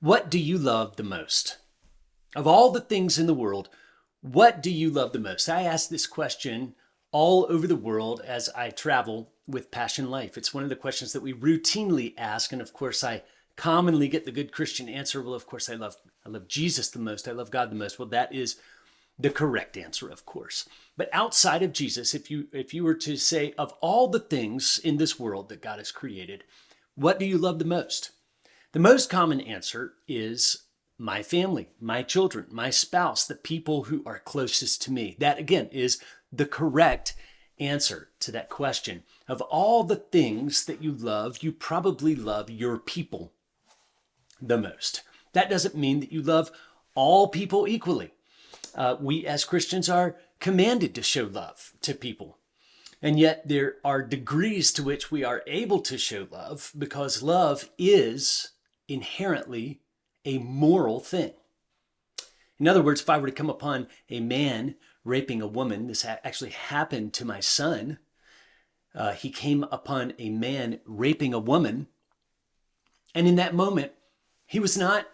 What do you love the most? Of all the things in the world, what do you love the most? I ask this question all over the world as I travel with Passion Life. It's one of the questions that we routinely ask. And of course, I commonly get the good Christian answer. Well, of course, I love Jesus the most. I love God the most. Well, that is the correct answer, of course. But outside of Jesus, if you were to say, of all the things in this world that God has created, what do you love the most? The most common answer is my family, my children, my spouse, the people who are closest to me. That, again, is the correct answer to that question. Of all the things that you love, you probably love your people the most. That doesn't mean that you love all people equally. We as Christians are commanded to show love to people. And yet there are degrees to which we are able to show love because love is inherently a moral thing. In other words, if I were to come upon a man raping a woman, this actually happened to my son. He came upon a man raping a woman. And in that moment, he was not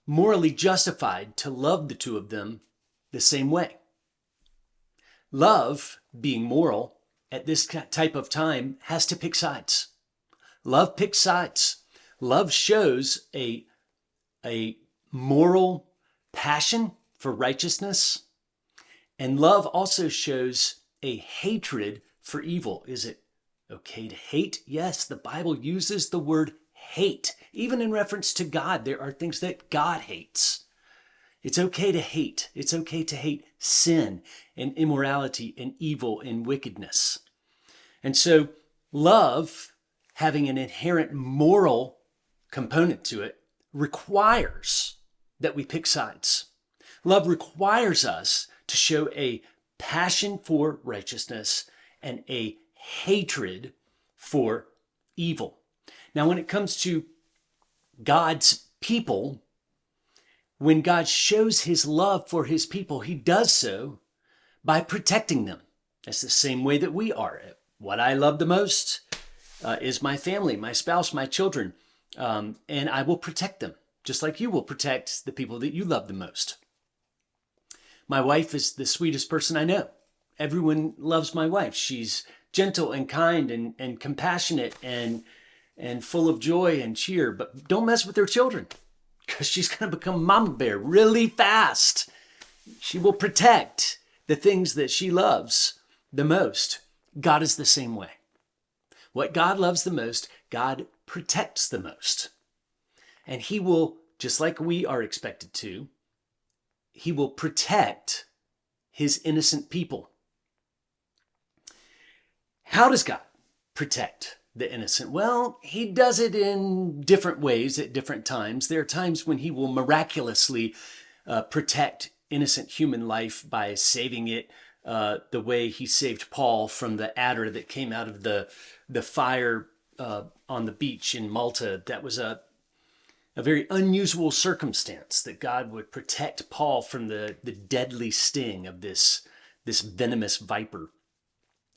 morally justified to love the two of them the same way. Love, being moral at this type of time, has to pick sides. Love picks sides. Love shows a moral passion for righteousness, and love also shows a hatred for evil. Is it okay to hate? Yes, the Bible uses the word hate. Even in reference to God, there are things that God hates. It's okay to hate. It's okay to hate sin and immorality and evil and wickedness. And so love, having an inherent moral component to it, requires that we pick sides. Love requires us to show a passion for righteousness and a hatred for evil. Now, when it comes to God's people, when God shows his love for his people, he does so by protecting them. That's the same way that we are. What I love the most is my family, my spouse, my children. And I will protect them, just like you will protect the people that you love the most. My wife is the sweetest person I know. Everyone loves my wife. She's gentle and kind and compassionate and full of joy and cheer. But don't mess with her children, because she's going to become mama bear really fast. She will protect the things that she loves the most. God is the same way. What God loves the most, God protects the most. And he will, just like we are expected to, he will protect his innocent people. How does God protect the innocent? Well, he does it in different ways at different times. There are times when he will miraculously protect innocent human life by saving it, the way he saved Paul from the adder that came out of the fire on the beach in Malta. That was a very unusual circumstance that God would protect Paul from the deadly sting of this venomous viper.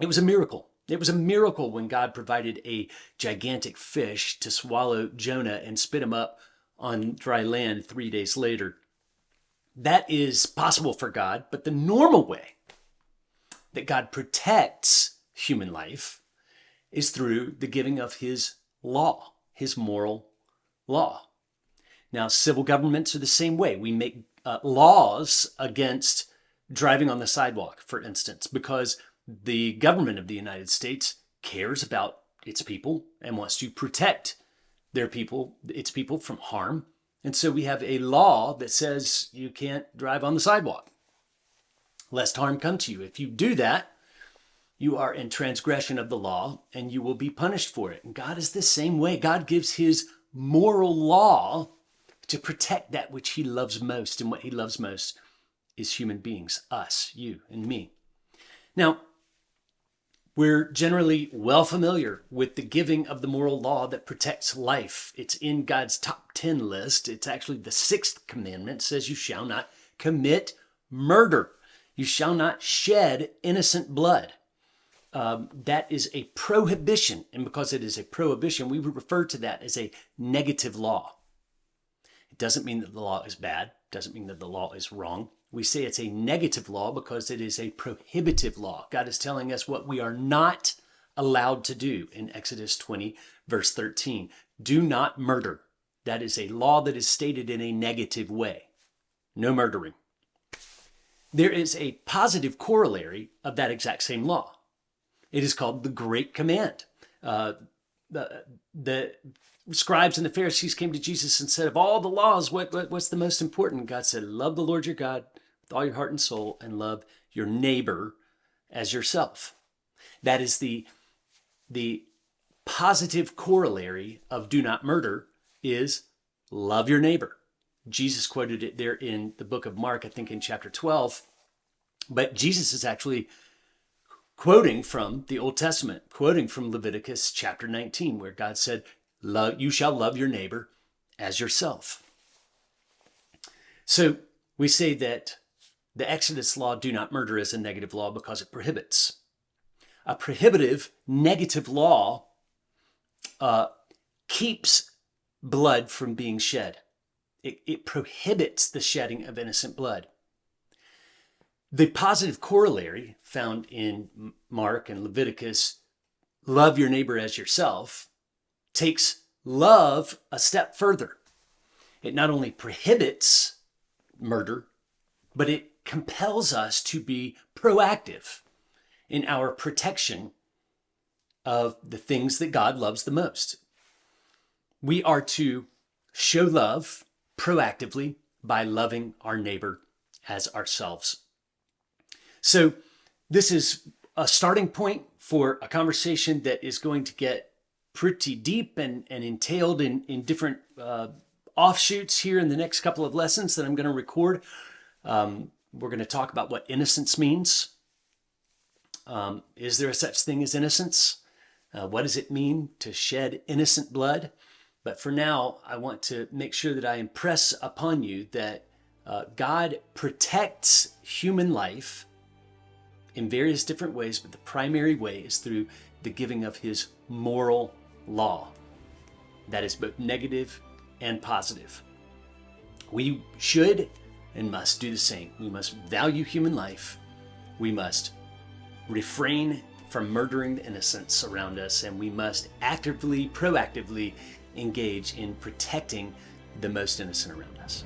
It was a miracle. It was a miracle when God provided a gigantic fish to swallow Jonah and spit him up on dry land 3 days later. That is possible for God, but the normal way that God protects human life is through the giving of his law, his moral law. Now, civil governments are the same way. We make laws against driving on the sidewalk, for instance, because the government of the United States cares about its people and wants to protect its people from harm. And so we have a law that says you can't drive on the sidewalk, lest harm come to you. If you do that, you are in transgression of the law and you will be punished for it. And God is the same way. God gives his moral law to protect that which he loves most. And what he loves most is human beings, us, you, and me. Now, we're generally well familiar with the giving of the moral law that protects life. It's in God's top 10 list. It's actually the 6th commandment. It says you shall not commit murder. You shall not shed innocent blood. That is a prohibition. And because it is a prohibition, we would refer to that as a negative law. doesn't mean that the law is bad, doesn't mean that the law is wrong. We say it's a negative law because it is a prohibitive law. God is telling us what we are not allowed to do in Exodus 20, verse 13. Do not murder. That is a law that is stated in a negative way. No murdering. There is a positive corollary of that exact same law. It is called the Great Command. The scribes and the Pharisees came to Jesus and said, of all the laws, what's the most important? God said, love the Lord your God with all your heart and soul, and love your neighbor as yourself. That is the positive corollary of do not murder is love your neighbor. Jesus quoted it there in the book of Mark, I think in chapter 12. But Jesus is actually quoting from the Old Testament, quoting from Leviticus chapter 19, where God said, you shall love your neighbor as yourself. So we say that the Exodus law, do not murder, is a negative law because it prohibits. A prohibitive, negative law keeps blood from being shed. It prohibits the shedding of innocent blood. The positive corollary found in Mark and Leviticus, love your neighbor as yourself, takes love a step further. It not only prohibits murder, but it compels us to be proactive in our protection of the things that God loves the most. We are to show love proactively by loving our neighbor as ourselves. So this is a starting point for a conversation that is going to get pretty deep and entailed in different offshoots here in the next couple of lessons that I'm going to record. We're going to talk about what innocence means. Is there a such thing as innocence? What does it mean to shed innocent blood? But for now, I want to make sure that I impress upon you that God protects human life in various different ways, but the primary way is through the giving of his moral law. That is both negative and positive. We should and must do the same. We must value human life. We must refrain from murdering the innocents around us, and we must actively, proactively engage in protecting the most innocent around us.